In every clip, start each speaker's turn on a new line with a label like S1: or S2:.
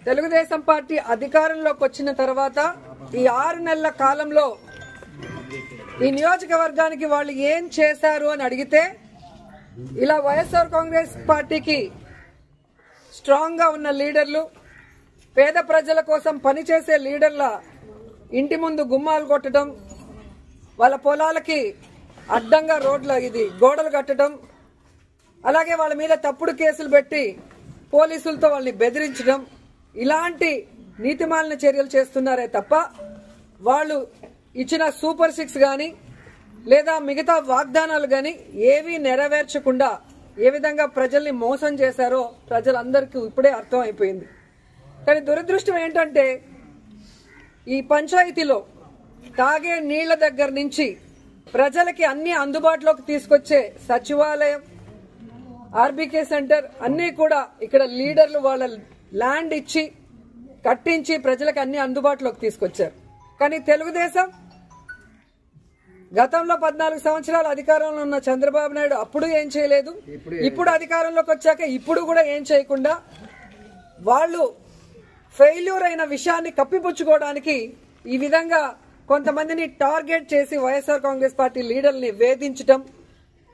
S1: Telugu Desam party అధికారంలోకి వచ్చిన తర్వాత ఈ 6 నెలల కాలంలో ఈ నియోజకవర్గానికి వాళ్ళు ఏం చేశారు అని అడిగితే ఇలా వైఎస్ఆర్ కాంగ్రెస్ పార్టీకి స్ట్రాంగ్ గా ఉన్న లీడర్లు, పేద ప్రజల కోసం పనిచేసే లీడర్ల ఇంటి ముందు గుమ్మాలు కొట్టడం, వాళ్ళ పొలాలకి అడ్డంగా గోడలు కట్టడం, అలాగే వాళ్ళ మీద తప్పుడు కేసులు పెట్టి పోలీసులతో వాళ్ళని బెదిరించడం, ఇలాంటి నీతిమాలిన చర్యలు చేస్తున్నారే తప్ప వాళ్ళు ఇచ్చిన సూపర్ 6 గాని లేదా మిగతా వాగ్దానాలు గాని ఏవీ నెరవేర్చకుండా ఏ విధంగా ప్రజల్ని మోసం చేశారో ప్రజలందరికీ ఇప్పుడే అర్థం అయిపోయింది. కానీ దురదృష్టం ఏంటంటే ఈ పంచాయతీలో తాగే నీళ్ల దగ్గర నుంచి ప్రజలకి అన్ని అందుబాటులోకి తీసుకొచ్చే సచివాలయం, ఆర్బీకే సెంటర్ అన్ని కూడా ఇక్కడ లీడర్లు వాళ్ళ ల్యాండ్ ఇచ్చి కట్టించి ప్రజలకు అన్ని అందుబాటులోకి తీసుకొచ్చారు. కానీ తెలుగుదేశం గతంలో 14 సంవత్సరాలు అధికారంలో ఉన్న చంద్రబాబు నాయుడు అప్పుడు ఏం చేయలేదు, ఇప్పుడు అధికారంలోకి వచ్చాక ఇప్పుడు కూడా ఏం చేయకుండా వాళ్ళు ఫెయిల్యూర్ అయిన విషయాన్ని కప్పిపుచ్చుకోవడానికి ఈ విధంగా కొంతమందిని టార్గెట్ చేసి వైఎస్ఆర్ కాంగ్రెస్ పార్టీ లీడర్ని వేధించడం,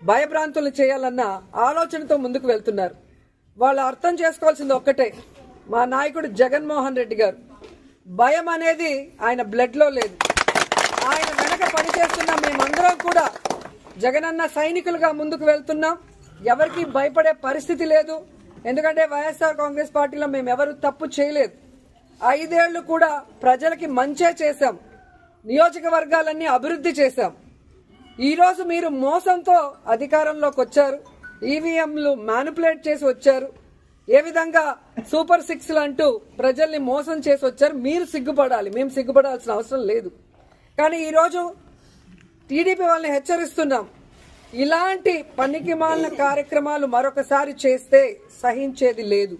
S1: భయభ్రాంతులు చేయాలన్న ఆలోచనతో ముందుకు వెళ్తున్నారు. వాళ్ళు అర్థం చేసుకోవాల్సింది ఒక్కటే, మా నాయకుడు జగన్మోహన్ రెడ్డి గారు భయం అనేది ఆయన బ్లడ్ లో లేదు. ఆయన వెనక పనిచేస్తున్న మేమందరం కూడా జగనన్న సైనికులుగా ముందుకు వెళ్తున్నాం. ఎవరికి భయపడే పరిస్థితి లేదు. ఎందుకంటే వైఎస్ఆర్ కాంగ్రెస్ పార్టీలో మేము ఎవరు తప్పు చేయలేదు. 5 ఏళ్లు కూడా ప్రజలకి మంచే చేశాం, నియోజకవర్గాలన్నీ అభివృద్ధి చేశాం. ఈ రోజు మీరు మోసంతో అధికారంలోకి వచ్చారు, ఈవీఎంలు మ్యానిపులేట్ చేసి వచ్చారు, ఏ విధంగా సూపర్ 6 అంటూ ప్రజల్ని మోసం చేసి వచ్చారు. మీరు సిగ్గుపడాలి, మేము సిగ్గుపడాల్సిన అవసరం లేదు. కానీ ఈరోజు టీడీపీ వాళ్ళని హెచ్చరిస్తున్నాం, ఇలాంటి పనికిమాలిన కార్యక్రమాలు మరొకసారి చేస్తే సహించేది లేదు.